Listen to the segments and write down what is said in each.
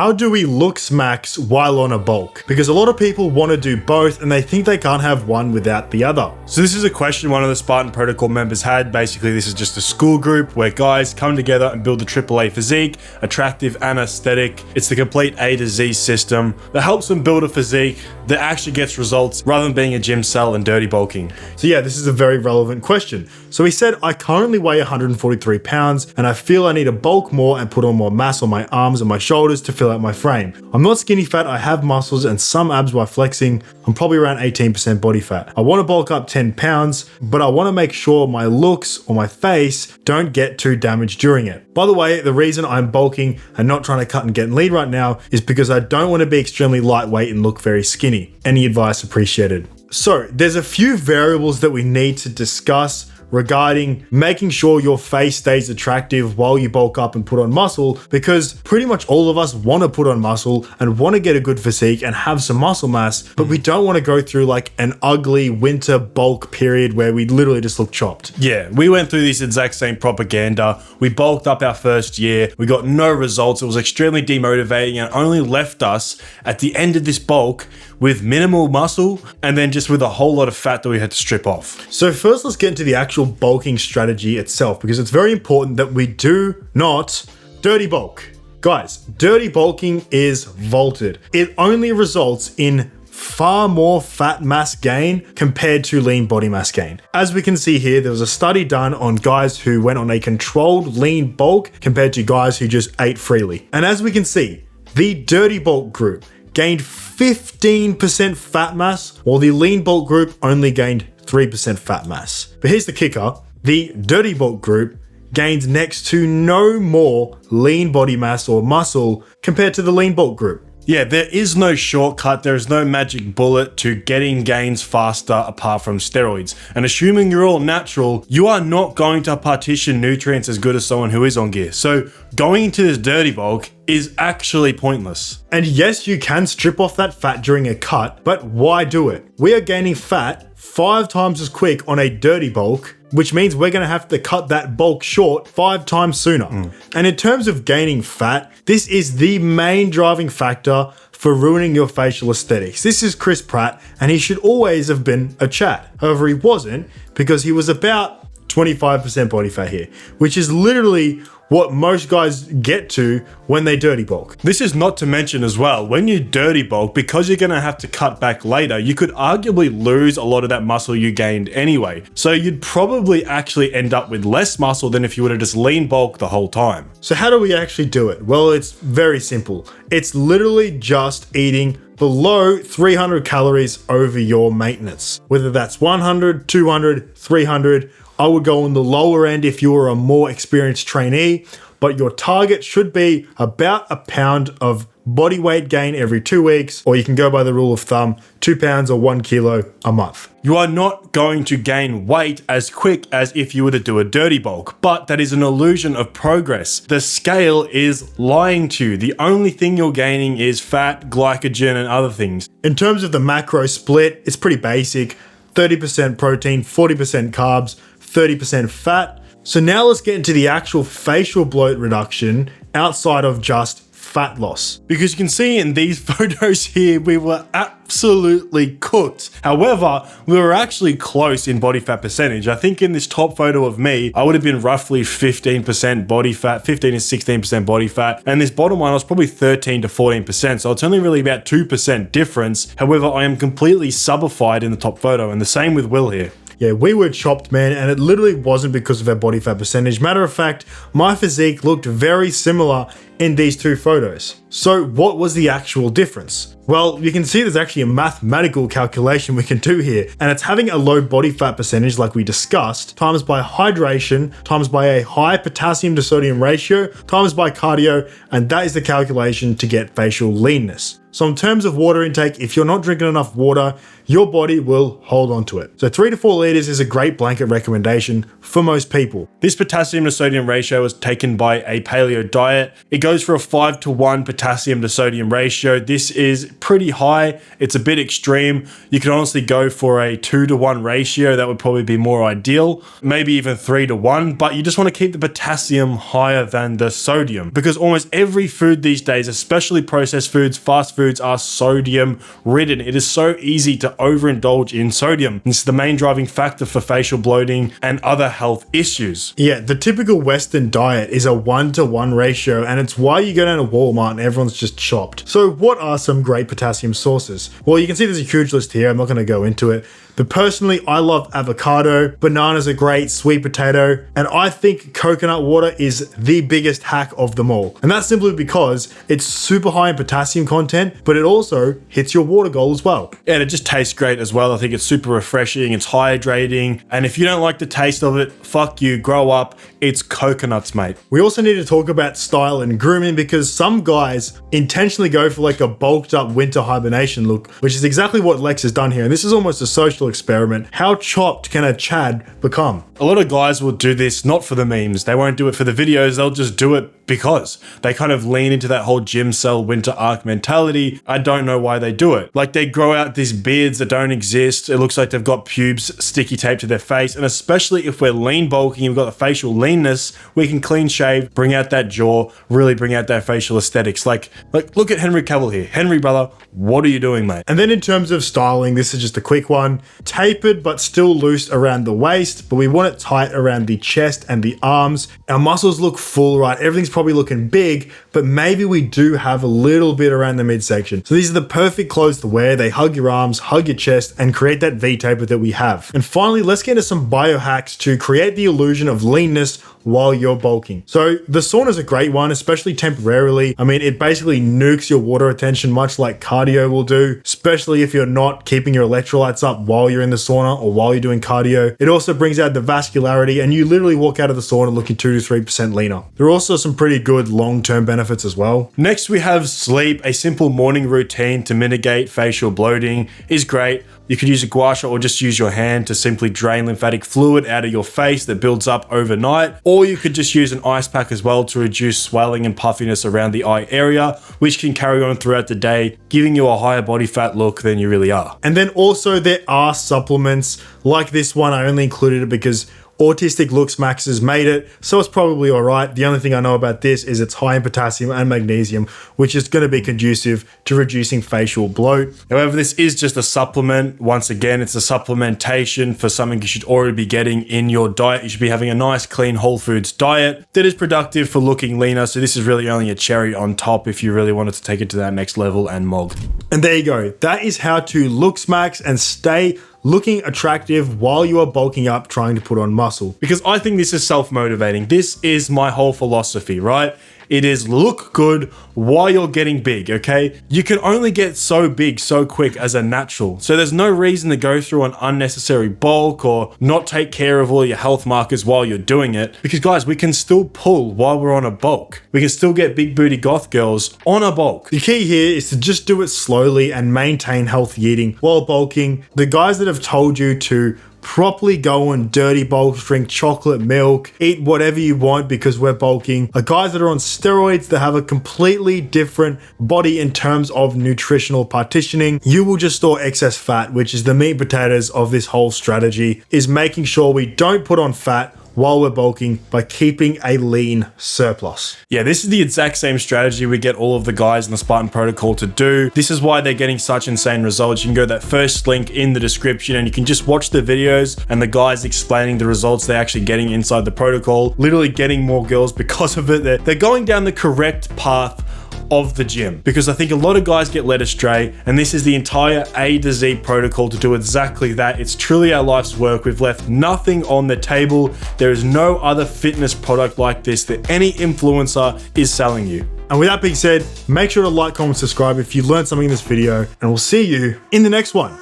how do we Looksmaxx while on a bulk? Because a lot of people want to do both and they think they can't have one without the other. So this is a question one of the Spartan Protocol members had. Basically, this is just a school group where guys come together and build a AAA physique, attractive and aesthetic. It's the complete A to Z system that helps them build a physique that actually gets results rather than being a gym sell and dirty bulking. So yeah, this is a very relevant question. So he said, I currently weigh 143 pounds and I feel I need to bulk more and put on more mass on my arms and my shoulders to fill out my frame. I'm not skinny fat, I have muscles and some abs while flexing. I'm probably around 18% body fat. I want to bulk up 10 pounds, but I want to make sure my looks or my face don't get too damaged during it. By the way, the reason I'm bulking and not trying to cut and get lean right now is because I don't want to be extremely lightweight and look very skinny. Any advice appreciated. So there's a few variables that we need to discuss regarding making sure your face stays attractive while you bulk up and put on muscle, because pretty much all of us want to put on muscle and want to get a good physique and have some muscle mass, but we don't want to go through like an ugly winter bulk period where we literally just look chopped. Yeah, we went through this exact same propaganda. We bulked up our first year. We got no results. It was extremely demotivating and only left us at the end of this bulk with minimal muscle and then just with a whole lot of fat that we had to strip off. So first, let's get into the actual bulking strategy itself, because it's very important that we do not dirty bulk. Guys, dirty bulking is vaulted. It only results in far more fat mass gain compared to lean body mass gain. As we can see here, there was a study done on guys who went on a controlled lean bulk compared to guys who just ate freely. And as we can see, the dirty bulk group gained 15% fat mass, while the lean bulk group only gained 3% fat mass. But here's the kicker. The dirty bulk group gained next to no more lean body mass or muscle compared to the lean bulk group. Yeah, there is no shortcut. There is no magic bullet to getting gains faster apart from steroids. And assuming you're all natural, you are not going to partition nutrients as good as someone who is on gear. So going into this dirty bulk is actually pointless. And yes, you can strip off that fat during a cut, but why do it? We are gaining fat 5 times as quick on a dirty bulk, which means we're going to have to cut that bulk short 5 times sooner. And in terms of gaining fat, this is the main driving factor for ruining your facial aesthetics. This is Chris Pratt, and he should always have been a Chad. However, he wasn't, because he was about 25% body fat here, which is literally what most guys get to when they dirty bulk. This is not to mention as well, when you dirty bulk, because you're gonna have to cut back later, you could arguably lose a lot of that muscle you gained anyway. So you'd probably actually end up with less muscle than if you would have just lean bulk the whole time. So how do we actually do it? Well, it's very simple. It's literally just eating below 300 calories over your maintenance. Whether that's 100, 200, 300, I would go on the lower end if you were a more experienced trainee, but your target should be about a pound of body weight gain every 2 weeks, or you can go by the rule of thumb, 2 pounds or 1 kilo a month. You are not going to gain weight as quick as if you were to do a dirty bulk, but that is an illusion of progress. The scale is lying to you. The only thing you're gaining is fat, glycogen, and other things. In terms of the macro split, it's pretty basic. 30% protein, 40% carbs, 30% fat. So now let's get into the actual facial bloat reduction outside of just fat loss. Because you can see in these photos here, we were absolutely cooked. However, we were actually close in body fat percentage. I think in this top photo of me, I would have been roughly 15% body fat, 15 to 16% body fat. And this bottom one, I was probably 13 to 14%. So it's only really about 2% difference. However, I am completely subified in the top photo, and the same with Will here. Yeah, we were chopped, man, and it literally wasn't because of our body fat percentage. Matter of fact, my physique looked very similar in these 2 photos. So what was the actual difference? Well, you can see there's actually a mathematical calculation we can do here, and it's having a low body fat percentage like we discussed, times by hydration, times by a high potassium to sodium ratio, times by cardio, and that is the calculation to get facial leanness. So in terms of water intake, if you're not drinking enough water, your body will hold on to it. So 3 to 4 liters is a great blanket recommendation for most people. This potassium to sodium ratio is taken by a paleo diet. It goes for a 5-to-1 potassium to sodium ratio. This is pretty high. It's a bit extreme. You can honestly go for a 2-to-1 ratio. That would probably be more ideal. Maybe even 3-to-1, but you just want to keep the potassium higher than the sodium because almost every food these days, especially processed foods, fast foods, are sodium ridden. It is so easy to overindulge in sodium. This is the main driving factor for facial bloating and other health issues. Yeah, the typical Western diet is a 1-to-1 ratio, and it's why you go down to Walmart and everyone's just chopped. So what are some great potassium sources? Well, you can see there's a huge list here. I'm not going to go into it. But personally, I love avocado, bananas are great, sweet potato, and I think coconut water is the biggest hack of them all. And that's simply because it's super high in potassium content, but it also hits your water goal as well. And it just tastes great as well. I think it's super refreshing, it's hydrating, and if you don't like the taste of it, fuck you, grow up. It's coconuts, mate. We also need to talk about style and grooming because some guys intentionally go for like a bulked up winter hibernation look, which is exactly what Lex has done here. And this is almost a social experiment. How chopped can a Chad become? A lot of guys will do this not for the memes. They won't do it for the videos. They'll just do it because they kind of lean into that whole gym cell winter arc mentality. I don't know why they do it. Like they grow out these beards that don't exist. It looks like they've got pubes sticky taped to their face. And especially if we're lean bulking, we've got the facial leanness, we can clean shave, bring out that jaw, really bring out that facial aesthetics. Like look at Henry Cavill here. Henry, brother, what are you doing, mate? And then in terms of styling, this is just a quick one. Tapered, but still loose around the waist, but we want it tight around the chest and the arms. Our muscles look full, right? Everything's probably looking big, but maybe we do have a little bit around the midsection. So these are the perfect clothes to wear. They hug your arms, hug your chest, and create that V-taper that we have. And finally, let's get into some biohacks to create the illusion of leanness while you're bulking. So the sauna is a great one, especially temporarily. I mean, it basically nukes your water retention much like cardio will do, especially if you're not keeping your electrolytes up while you're in the sauna or while you're doing cardio. It also brings out the vascularity and you literally walk out of the sauna looking 2 to 3% leaner. There are also some pretty good long-term benefits as well. Next, we have sleep. A simple morning routine to mitigate facial bloating is great. You could use a gua sha or just use your hand to simply drain lymphatic fluid out of your face that builds up overnight. Or you could just use an ice pack as well to reduce swelling and puffiness around the eye area, which can carry on throughout the day, giving you a higher body fat look than you really are. And then also there are supplements like this one. I only included it because Autistic Looksmaxx has made it, so it's probably all right. The only thing I know about this is it's high in potassium and magnesium, which is going to be conducive to reducing facial bloat. However, this is just a supplement. Once again, it's a supplementation for something you should already be getting in your diet. You should be having a nice, clean, whole foods diet that is productive for looking leaner. So this is really only a cherry on top if you really wanted to take it to that next level and mog. And there you go. That is how to Looksmaxx and stay looking attractive while you are bulking up trying to put on muscle. Because I think this is self-motivating. This is my whole philosophy, right? It is look good while you're getting big, okay? You can only get so big so quick as a natural. So there's no reason to go through an unnecessary bulk or not take care of all your health markers while you're doing it. Because guys, we can still pull while we're on a bulk. We can still get big booty goth girls on a bulk. The key here is to just do it slowly and maintain healthy eating while bulking. The guys that have told you to properly go on dirty bulks, drink chocolate milk, eat whatever you want because we're bulking, are guys that are on steroids that have a completely different body in terms of nutritional partitioning. You will just store excess fat, which is the meat and potatoes of this whole strategy, is making sure we don't put on fat while we're bulking by keeping a lean surplus. Yeah, this is the exact same strategy we get all of the guys in the Spartan protocol to do. This is why they're getting such insane results. You can go to that first link in the description and you can just watch the videos and the guys explaining the results they're actually getting inside the protocol, literally getting more girls because of it. They're going down the correct path of the gym, because I think a lot of guys get led astray, and this is the entire A to Z protocol to do exactly that. It's truly our life's work. We've left nothing on the table. There is no other fitness product like this that any influencer is selling you. And with that being said, make sure to like, comment, subscribe if you learned something in this video, and we'll see you in the next one.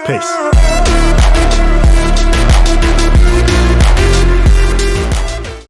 Peace.